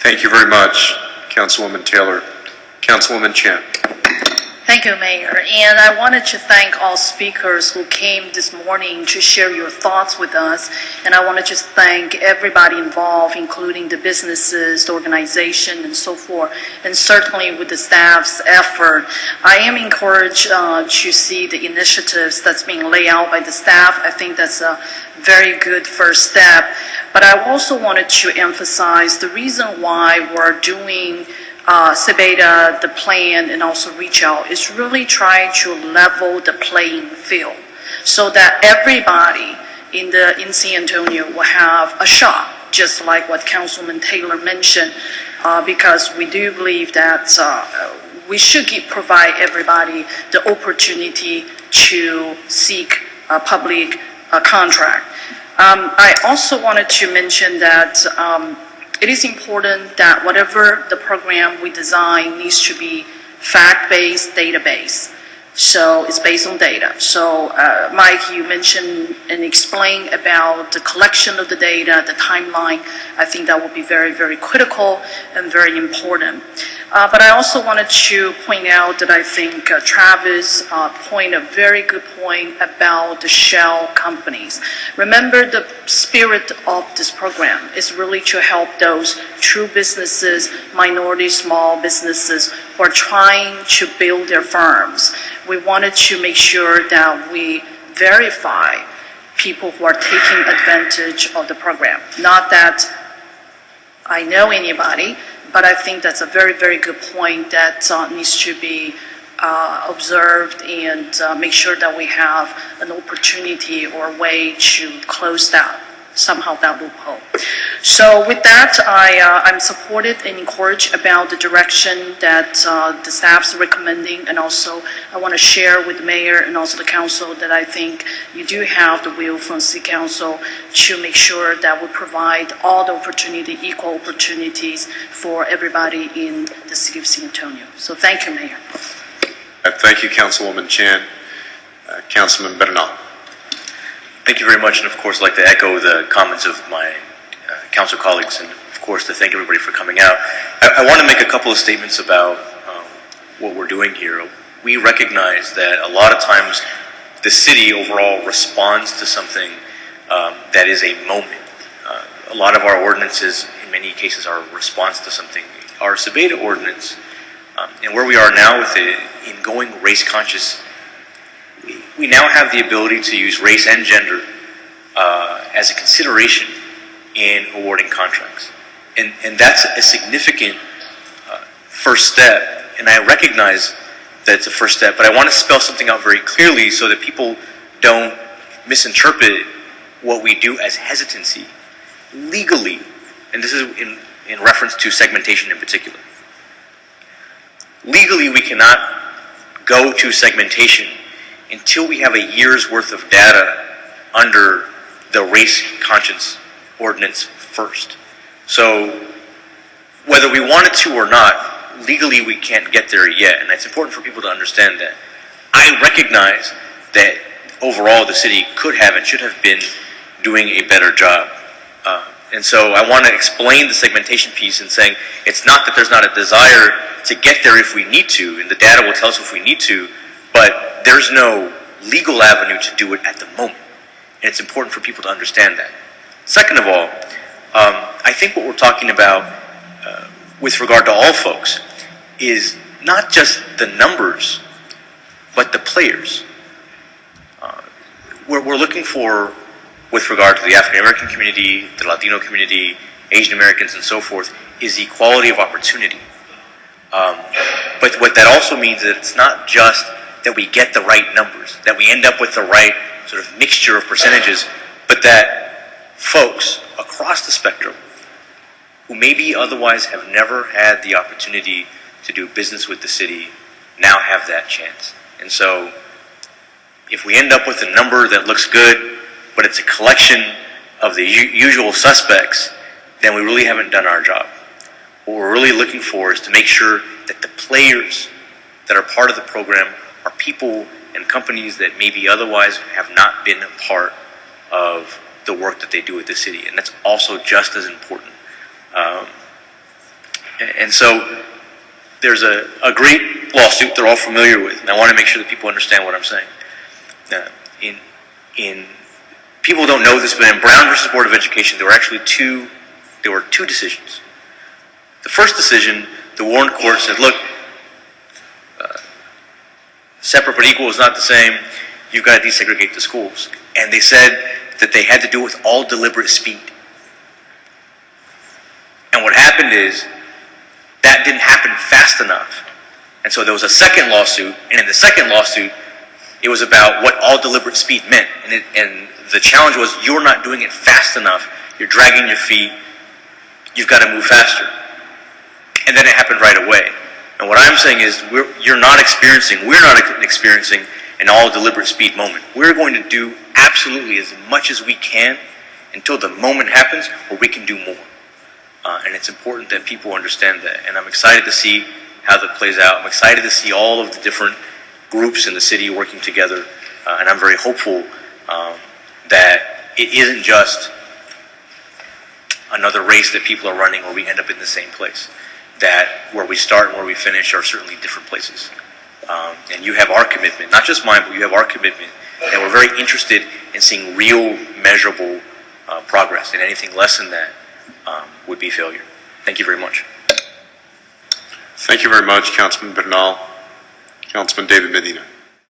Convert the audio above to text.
Thank you very much, Councilwoman Taylor. Councilwoman Chen. Thank you, Mayor. And I wanted to thank all speakers who came this morning to share your thoughts with us. And I want to just thank everybody involved, including the businesses, the organization, and so forth. And certainly with the staff's effort, I am encouraged to see the initiatives that's being laid out by the staff. I think that's a very good first step. But I also wanted to emphasize the reason why we're doing Sebeda, the plan, and also reach out is really trying to level the playing field so that everybody in San Antonio will have a shot, just like what Councilman Taylor mentioned, because we do believe that we should provide everybody the opportunity to seek a public contract. I also wanted to mention that it is important that whatever the program we design needs to be fact-based, database. So it's based on data. So Mike, you mentioned and explained about the collection of the data, the timeline. I think that will be very, very critical and very important. But I also wanted to point out that I think Travis pointed a very good point about the shell companies. Remember, the spirit of this program is really to help those true businesses, minority small businesses who are trying to build their firms. We wanted to make sure that we verify people who are taking advantage of the program. Not that I know anybody, but I think that's a very, very good point that needs to be observed and make sure that we have an opportunity or a way to close that, somehow that loophole. So with that, I'm supported and encouraged about the direction that the staff's recommending, and also I want to share with the mayor and also the council that I think you do have the will from City Council to make sure that we provide all the opportunity, equal opportunities for everybody in the city of San Antonio. So thank you, Mayor. Thank you, Councilwoman Chen. Councilman Bernal. Thank you very much, and of course I'd like to echo the comments of my council colleagues, and of course to thank everybody for coming out. I want to make a couple of statements about what we're doing here. We recognize that a lot of times the city overall responds to something that is a moment. A lot of our ordinances, in many cases, are a response to something. Our Sebeda ordinance, and where we are now with it, in going race conscious, we now have the ability to use race and gender as a consideration in awarding contracts. And that's a significant first step, and I recognize that it's a first step, but I want to spell something out very clearly so that people don't misinterpret what we do as hesitancy. Legally, and this is in reference to segmentation in particular, legally we cannot go to segmentation until we have a year's worth of data under the race conscious ordinance first. So whether we wanted to or not, legally we can't get there yet, and it's important for people to understand that. I recognize that overall the city could have and should have been doing a better job. And so I want to explain the segmentation piece in saying it's not that there's not a desire to get there if we need to, and the data will tell us if we need to, but there's no legal avenue to do it at the moment. And it's important for people to understand that. Second of all, I think what we're talking about with regard to all folks is not just the numbers, but the players. We're looking for, with regard to the African American community, the Latino community, Asian Americans, and so forth, is equality of opportunity. But what that also means is that it's not just that we get the right numbers, that we end up with the right sort of mixture of percentages, but that folks across the spectrum who maybe otherwise have never had the opportunity to do business with the city now have that chance. And so if we end up with a number that looks good, but it's a collection of the usual suspects, then we really haven't done our job. What we're really looking for is to make sure that the players that are part of the program are people and companies that maybe otherwise have not been a part of the work that they do with the city. And that's also just as important. And so there's a great lawsuit they're all familiar with, and I want to make sure that people understand what I'm saying. People don't know this, but in Brown versus Board of Education, there were two decisions. The first decision, the Warren court said, look, separate but equal is not the same. You've got to desegregate the schools. And they said that they had to do it with all deliberate speed. And what happened is that didn't happen fast enough. And so there was a second lawsuit, and in the second lawsuit, it was about what all deliberate speed meant. And the challenge was, you're not doing it fast enough. You're dragging your feet. You've got to move faster. And then it happened right away. And what I'm saying is, we're not experiencing an all deliberate speed moment. We're going to do absolutely as much as we can until the moment happens where we can do more. And it's important that people understand that. And I'm excited to see how that plays out. I'm excited to see all of the different groups in the city working together. And I'm very hopeful that it isn't just another race that people are running where we end up in the same place. That where we start and where we finish are certainly different places. And you have our commitment, not just mine, but you have our commitment. And we're very interested in seeing real, measurable progress. And anything less than that would be failure. Thank you very much. Thank you very much, Councilman Bernal. Councilman David Medina.